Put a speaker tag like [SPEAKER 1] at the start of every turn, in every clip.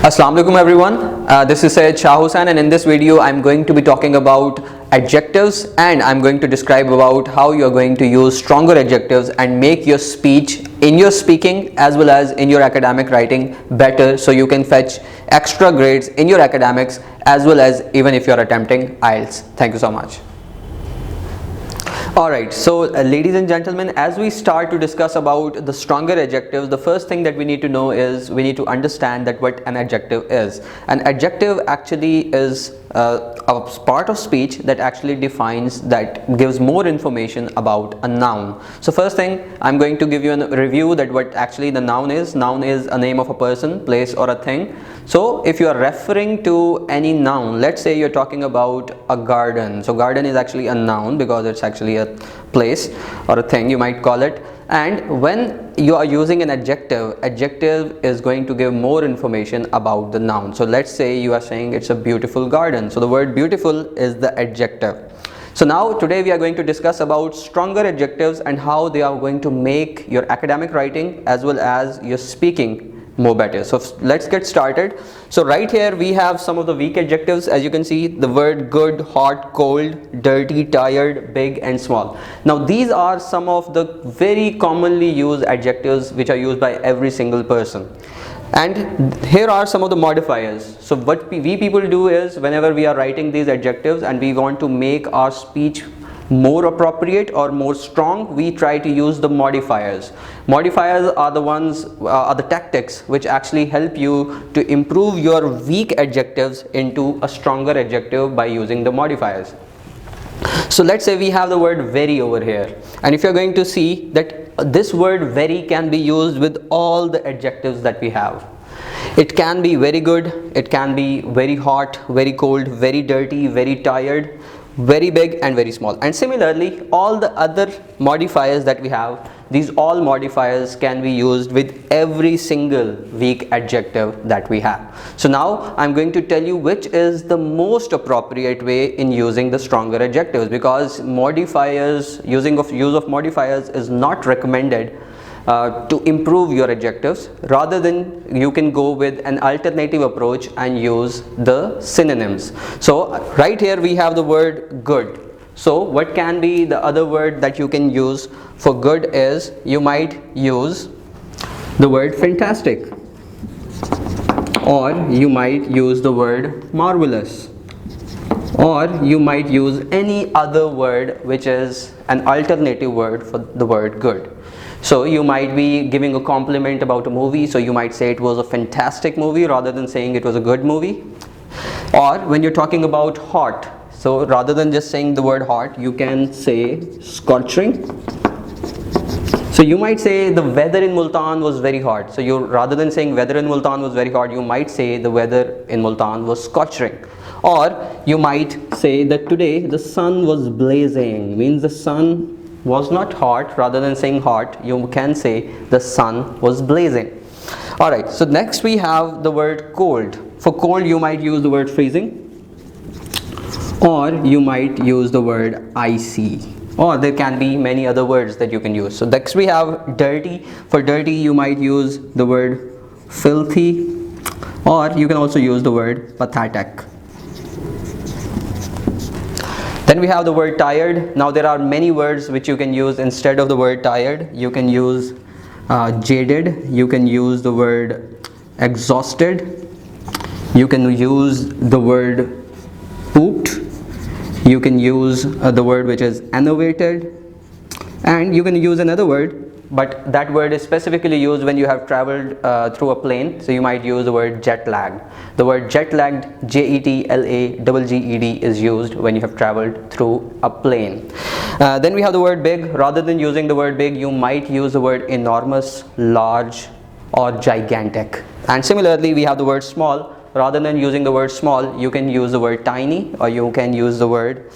[SPEAKER 1] Assalamu alaikum everyone, this is Syed Shah Hussain, and in this video I'm going to be talking about adjectives, and I'm going to describe about how you're going to use stronger adjectives and make your speech in your speaking as well as in your academic writing better, so you can fetch extra grades in your academics as well as even if you're attempting IELTS. Thank you so much. Alright, so ladies and gentlemen, as we start to discuss about the stronger adjectives, the first thing that we need to know is we need to understand that what an adjective is. An adjective actually is a part of speech that actually defines, that gives more information about a noun. So first thing, I'm going to give you a review that what actually the noun is. Noun is a name of a person, place or a thing. So if you are referring to any noun, let's say you're talking about a garden. So garden is actually a noun because it's actually a place or a thing, you might call it. And when you are using an adjective, adjective is going to give more information about the noun. So let's say you are saying it's a beautiful garden. So the word beautiful is the adjective. So now today we are going to discuss about stronger adjectives and how they are going to make your academic writing as well as your speaking more better. So let's get started. So right here we have some of the weak adjectives. As you can see, the word good, hot, cold, dirty, tired, big and small. Now these are some of the very commonly used adjectives which are used by every single person. And here are some of the modifiers. So what we people do is, whenever we are writing these adjectives and we want to make our speech more appropriate or more strong, we try to use the modifiers. Modifiers are the ones, are the tactics which actually help you to improve your weak adjectives into a stronger adjective by using the modifiers. So let's say we have the word very over here, and if you're going to see that this word very can be used with all the adjectives that we have. It can be very good, it can be very hot, very cold, very dirty, very tired, very big and very small. And similarly, all the other modifiers that we have, these all modifiers can be used with every single weak adjective that we have. So now I'm going to tell you which is the most appropriate way in using the stronger adjectives, because modifiers, use of modifiers is not recommended to improve your adjectives. Rather than, you can go with an alternative approach and use the synonyms. So right here we have the word good. So what can be the other word that you can use for good is, you might use the word fantastic, or you might use the word marvelous, or you might use any other word which is an alternative word for the word good. So you might be giving a compliment about a movie, so you might say it was a fantastic movie rather than saying it was a good movie. Or when you're talking about hot, so rather than just saying the word hot, you can say scorching. So you might say the weather in Multan was very hot. So you, rather than saying weather in Multan was very hot, you might say the weather in Multan was scorching. Or you might say that today the sun was blazing, means the sun was not hot. Rather than saying hot, you can say the sun was blazing. Alright, so next we have the word cold. For cold you might use the word freezing, or you might use the word icy, or there can be many other words that you can use. So next we have dirty. For dirty you might use the word filthy, or you can also use the word pathetic. Then we have the word tired. Now there are many words which you can use instead of the word tired. You can use jaded, you can use the word exhausted, you can use the word pooped, you can use the word which is enervated, and you can use another word, but that word is specifically used when you have traveled through a plane. So you might use the word jet lagged. The word jet lagged, J-E-T-L-A-G-G-E-D, is used when you have traveled through a plane. Then we have the word big. Rather than using the word big, you might use the word enormous, large or gigantic. And similarly we have the word small. Rather than using the word small, you can use the word tiny, or you can use the word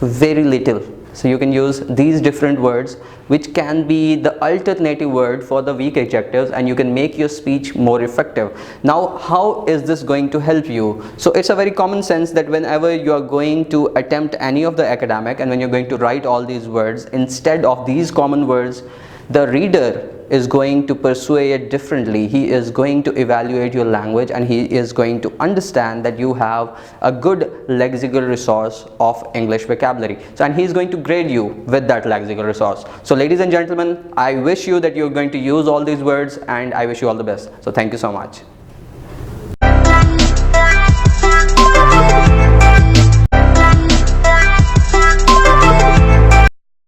[SPEAKER 1] very little. So you can use these different words which can be the alternative word for the weak adjectives, and you can make your speech more effective. Now how is this going to help you? So it's a very common sense that whenever you are going to attempt any of the academic, and when you're going to write all these words, instead of these common words, the reader is going to pursue it differently. He is going to evaluate your language, and he is going to understand that you have a good lexical resource of English vocabulary. So, and he is going to grade you with that lexical resource. So ladies and gentlemen, I wish you that you're going to use all these words, and I wish you all the best. So thank you so much.